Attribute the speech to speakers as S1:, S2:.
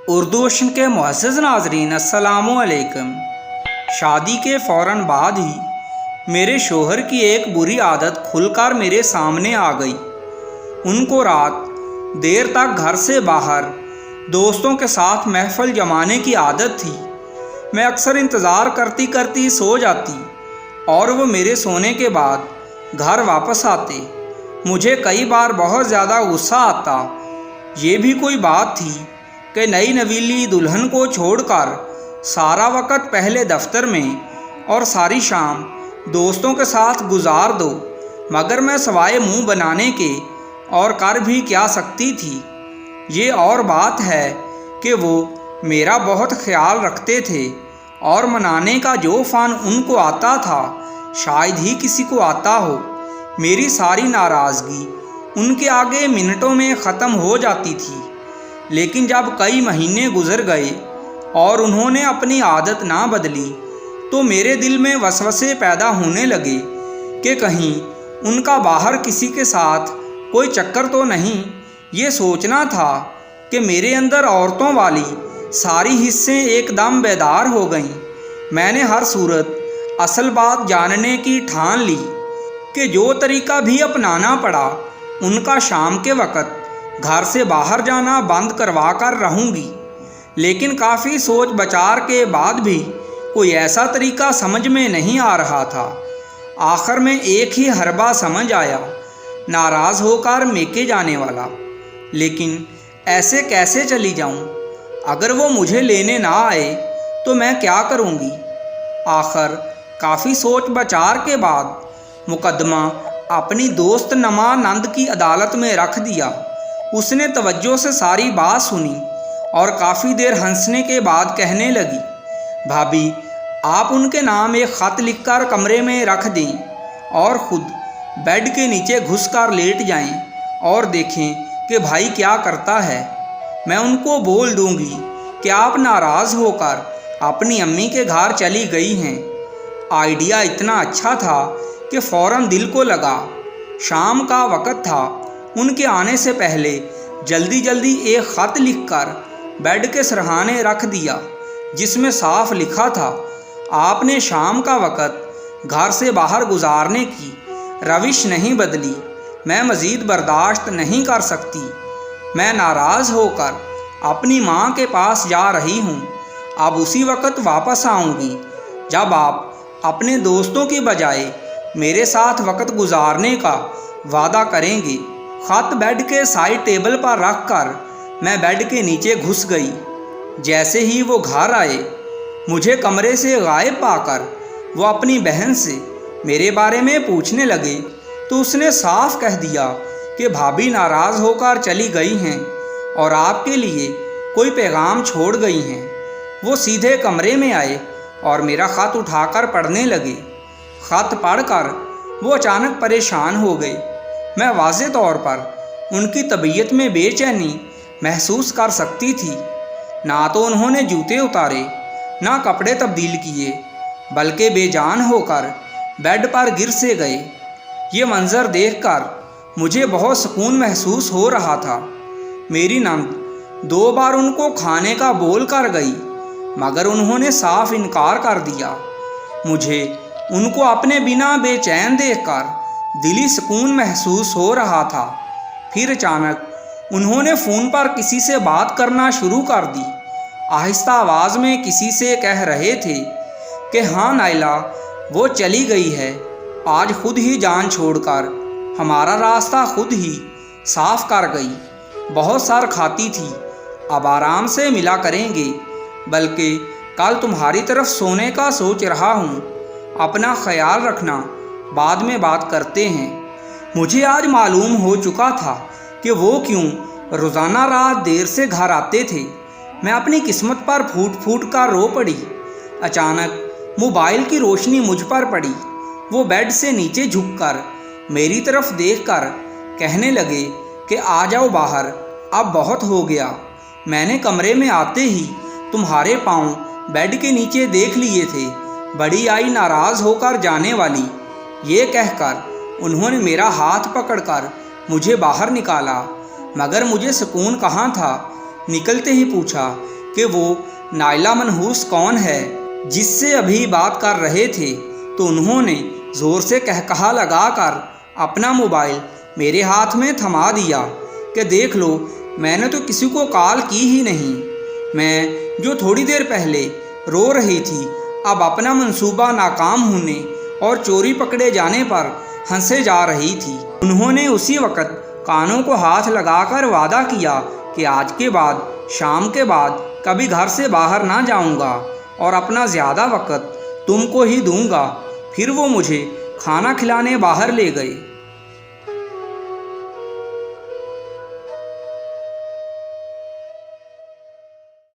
S1: Urdu ocean کے معزز ناظرین السلام علیکم۔ شادی کے فوراً بعد ہی میرے شوہر کی ایک بری عادت کھل کر میرے سامنے آ گئی۔ ان کو رات دیر تک گھر سے باہر دوستوں کے ساتھ محفل جمانے کی عادت تھی۔ میں اکثر انتظار کرتی کرتی سو جاتی اور وہ میرے سونے کے بعد گھر واپس آتے۔ مجھے کئی بار بہت زیادہ غصہ آتا۔ یہ بھی کوئی بات تھی کہ نئی نویلی دلہن کو چھوڑ کر سارا وقت پہلے دفتر میں اور ساری شام دوستوں کے ساتھ گزار دو، مگر میں سوائے منہ بنانے کے اور کر بھی کیا سکتی تھی۔ یہ اور بات ہے کہ وہ میرا بہت خیال رکھتے تھے اور منانے کا جو فن ان کو آتا تھا شاید ہی کسی کو آتا ہو۔ میری ساری ناراضگی ان کے آگے منٹوں میں ختم ہو جاتی تھی، لیکن جب کئی مہینے گزر گئے اور انہوں نے اپنی عادت نہ بدلی تو میرے دل میں وسوسے پیدا ہونے لگے کہ کہیں ان کا باہر کسی کے ساتھ کوئی چکر تو نہیں۔ یہ سوچنا تھا کہ میرے اندر عورتوں والی ساری حصیں ایک دم بیدار ہو گئیں۔ میں نے ہر صورت اصل بات جاننے کی ٹھان لی کہ جو طریقہ بھی اپنانا پڑا ان کا شام کے وقت گھر سے باہر جانا بند کروا کر رہوں گی، لیکن کافی سوچ بچار کے بعد بھی کوئی ایسا طریقہ سمجھ میں نہیں آ رہا تھا۔ آخر میں ایک ہی حربہ سمجھ آیا، ناراض ہو کر میکے جانے والا۔ لیکن ایسے کیسے چلی جاؤں؟ اگر وہ مجھے لینے نہ آئے تو میں کیا کروں گی؟ آخر کافی سوچ بچار کے بعد مقدمہ اپنی دوست نما نند کی عدالت میں رکھ دیا۔ اس نے توجہ سے ساری بات سنی اور کافی دیر ہنسنے کے بعد کہنے لگی، بھابھی آپ ان کے نام ایک خط لکھ کر کمرے میں رکھ دیں اور خود بیڈ کے نیچے گھس کر لیٹ جائیں اور دیکھیں کہ بھائی کیا کرتا ہے۔ میں ان کو بول دوں گی کہ آپ ناراض ہو کر اپنی امی کے گھر چلی گئی ہیں۔ آئیڈیا اتنا اچھا تھا کہ فوراً دل کو لگا۔ شام کا وقت تھا۔ ان کے آنے سے پہلے جلدی جلدی ایک خط لکھ کر بیڈ کے سرہانے رکھ دیا، جس میں صاف لکھا تھا، آپ نے شام کا وقت گھر سے باہر گزارنے کی روش نہیں بدلی۔ میں مزید برداشت نہیں کر سکتی۔ میں ناراض ہو کر اپنی ماں کے پاس جا رہی ہوں۔ اب اسی وقت واپس آؤں گی جب آپ اپنے دوستوں کی بجائے میرے ساتھ وقت گزارنے کا وعدہ کریں گے۔ خط بیڈ کے سائڈ ٹیبل پر رکھ کر میں بیڈ کے نیچے گھس گئی۔ جیسے ہی وہ گھر آئے، مجھے کمرے سے غائب پا کر وہ اپنی بہن سے میرے بارے میں پوچھنے لگے تو اس نے صاف کہہ دیا کہ بھابھی ناراض ہو کر چلی گئی ہیں اور آپ کے لیے کوئی پیغام چھوڑ گئی ہیں۔ وہ سیدھے کمرے میں آئے اور میرا خط اٹھا کر پڑھنے لگے۔ خط پڑھ کر وہ اچانک پریشان ہو گئے۔ میں واضح طور پر ان کی طبیعت میں بے چینی محسوس کر سکتی تھی۔ نہ تو انہوں نے جوتے اتارے، نہ کپڑے تبدیل کیے، بلکہ بے جان ہو کر بیڈ پر گر سے گئے۔ یہ منظر دیکھ کر مجھے بہت سکون محسوس ہو رہا تھا۔ میری نند 2 بار ان کو کھانے کا بول کر گئی، مگر انہوں نے صاف انکار کر دیا۔ مجھے ان کو اپنے بنا بے چین دیکھ کر دلی سکون محسوس ہو رہا تھا۔ پھر اچانک انہوں نے فون پر کسی سے بات کرنا شروع کر دی۔ آہستہ آواز میں کسی سے کہہ رہے تھے کہ ہاں نائلہ وہ چلی گئی ہے، آج خود ہی جان چھوڑ کر ہمارا راستہ خود ہی صاف کر گئی۔ بہت سار کھاتی تھی، اب آرام سے ملا کریں گے، بلکہ کل تمہاری طرف سونے کا سوچ رہا ہوں۔ اپنا خیال رکھنا، بعد میں بات کرتے ہیں۔ مجھے آج معلوم ہو چکا تھا کہ وہ کیوں روزانہ رات دیر سے گھر آتے تھے۔ میں اپنی قسمت پر پھوٹ پھوٹ کر رو پڑی۔ اچانک موبائل کی روشنی مجھ پر پڑی۔ وہ بیڈ سے نیچے جھک کر میری طرف دیکھ کر کہنے لگے کہ آ جاؤ باہر، اب بہت ہو گیا۔ میں نے کمرے میں آتے ہی تمہارے پاؤں بیڈ کے نیچے دیکھ لیے تھے، بڑی آئی ناراض ہو کر جانے والی۔ یہ کہہ کر انہوں نے میرا ہاتھ پکڑ کر مجھے باہر نکالا، مگر مجھے سکون کہاں تھا۔ نکلتے ہی پوچھا کہ وہ نائلہ منحوس کون ہے جس سے ابھی بات کر رہے تھے، تو انہوں نے زور سے کہا لگا کر اپنا موبائل میرے ہاتھ میں تھما دیا کہ دیکھ لو، میں نے تو کسی کو کال کی ہی نہیں۔ میں جو تھوڑی دیر پہلے رو رہی تھی، اب اپنا منصوبہ ناکام ہونے اور چوری پکڑے جانے پر ہنسے جا رہی تھی۔ انہوں نے اسی وقت کانوں کو ہاتھ لگا کر وعدہ کیا کہ آج کے بعد شام کے بعد کبھی گھر سے باہر نہ جاؤں گا اور اپنا زیادہ وقت تم کو ہی دوں گا۔ پھر وہ مجھے کھانا کھلانے باہر لے گئے۔